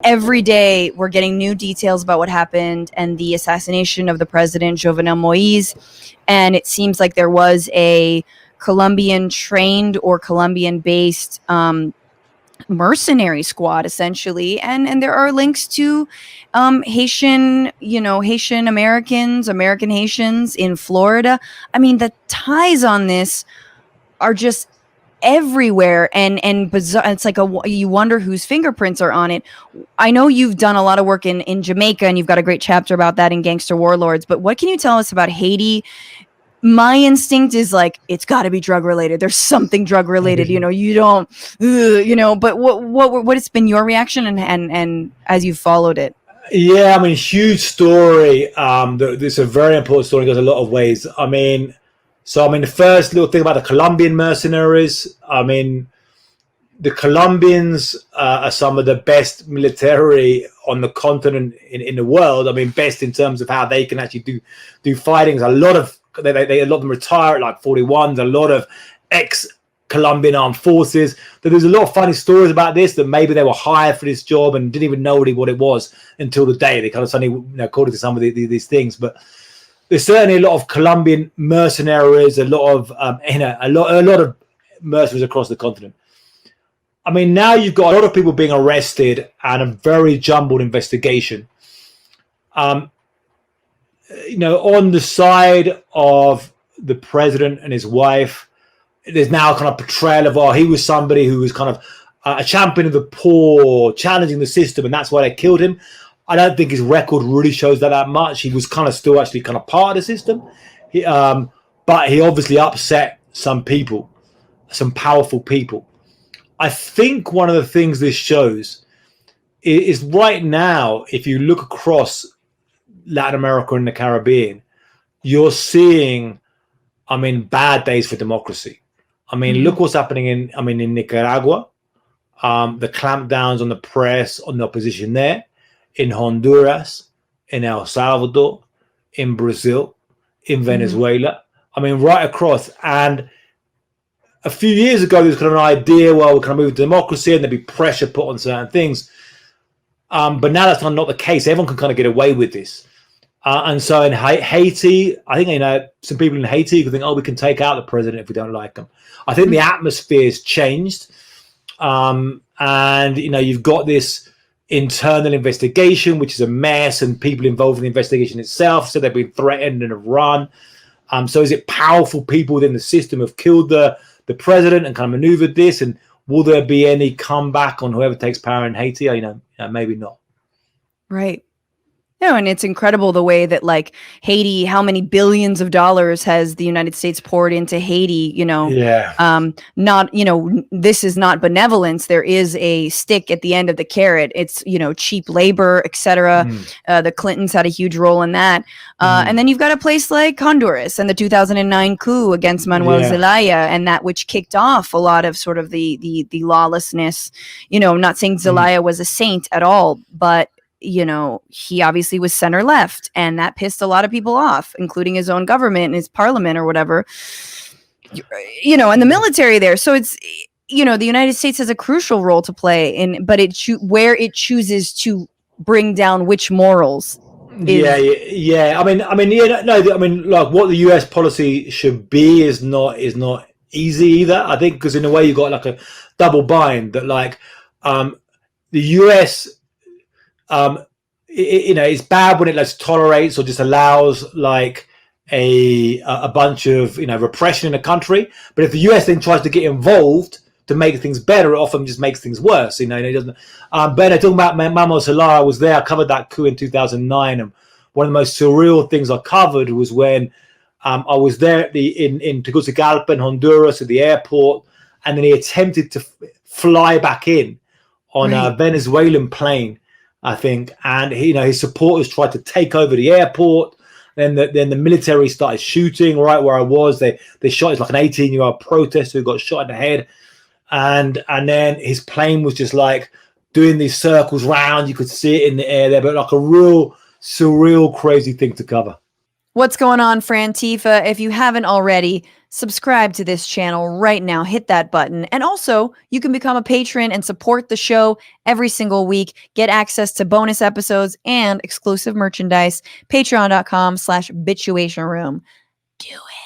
every day we're getting new details about what happened and the assassination of the president, Jovenel Moïse. And it seems like there was a Colombian trained or Colombian based mercenary squad, essentially. And there are links to Haitian, Haitian-Americans, American Haitians in Florida. I mean, the ties on this are just everywhere and bizarre. It's like you wonder whose fingerprints are on it. I know you've done a lot of work in Jamaica, and you've got a great chapter about that in Gangster Warlords, but what can you tell us about Haiti? My instinct is like, it's got to be drug related. There's something drug related, you don't, but what has been your reaction and as you followed it? Yeah, I mean, huge story. This is a very important story. It goes a lot of ways. The first little thing about the Colombian mercenaries, the Colombians are some of the best military on the continent in the world. Best in terms of how they can actually do fighting. A lot of them retire at like 41. There's a lot of ex-Colombian armed forces. There's a lot of funny stories about this, that maybe they were hired for this job and didn't even know really what it was until the day they kind of suddenly according to some of these things. But there's certainly a lot of Colombian mercenaries, a lot of mercenaries across the continent. Now you've got a lot of people being arrested and a very jumbled investigation. On the side of the president and his wife, there's now kind of portrayal of, he was somebody who was kind of a champion of the poor, challenging the system, and that's why they killed him. I don't think his record really shows that much. He was kind of still actually kind of part of the system. But he obviously upset some people, some powerful people. I think one of the things this shows is right now, if you look across Latin America and the Caribbean, you're seeing, bad days for democracy. Look what's happening in Nicaragua, the clampdowns on the press, on the opposition there, in Honduras, in El Salvador, in Brazil, in Venezuela. Right across. And a few years ago, there was kind of an idea, we're going to move to democracy and there'd be pressure put on certain things. But now that's not the case. Everyone can kind of get away with this. And so in Haiti, I think, some people in Haiti could think, we can take out the president if we don't like him. I think the atmosphere's changed. And, you've got this internal investigation, which is a mess, and people involved in the investigation itself. So they've been threatened and have run. So is it powerful people within the system have killed the president and kind of maneuvered this? And will there be any comeback on whoever takes power in Haiti? Maybe not. Right. And it's incredible the way that Haiti, how many billions of dollars has the United States poured into Haiti, not, this is not benevolence. There is a stick at the end of the carrot. It's, cheap labor, etc. The Clintons had a huge role in that. And then you've got a place like Honduras and the 2009 coup against Manuel Zelaya, and that which kicked off a lot of sort of the lawlessness. I'm not saying Zelaya was a saint at all, but he obviously was center left, and that pissed a lot of people off, including his own government and his parliament or whatever, and the military there. So it's, the United States has a crucial role to play but where it chooses to bring down which morals. What the US policy should be is not easy either. I think because in a way you got a double bind that the US, it's bad when it tolerates or just allows a bunch of repression in a country. But if the US then tries to get involved to make things better, it often just makes things worse. It doesn't. But talking about Manuel Zelaya, I was there. I covered that coup in 2009, and one of the most surreal things I covered was when I was there in Tegucigalpa in Honduras at the airport, and then he attempted to fly back in on a Venezuelan plane, I think, and his supporters tried to take over the airport. Then the military started shooting right where I was. They shot. It's like an 18-year-old protester who got shot in the head, and then his plane was just doing these circles round. You could see it in the air there, but a real surreal, crazy thing to cover. What's going on, Frantifa? If you haven't already, subscribe to this channel right now. Hit that button. And also, you can become a patron and support the show every single week. Get access to bonus episodes and exclusive merchandise. Patreon.com/bitchuation room. Do it.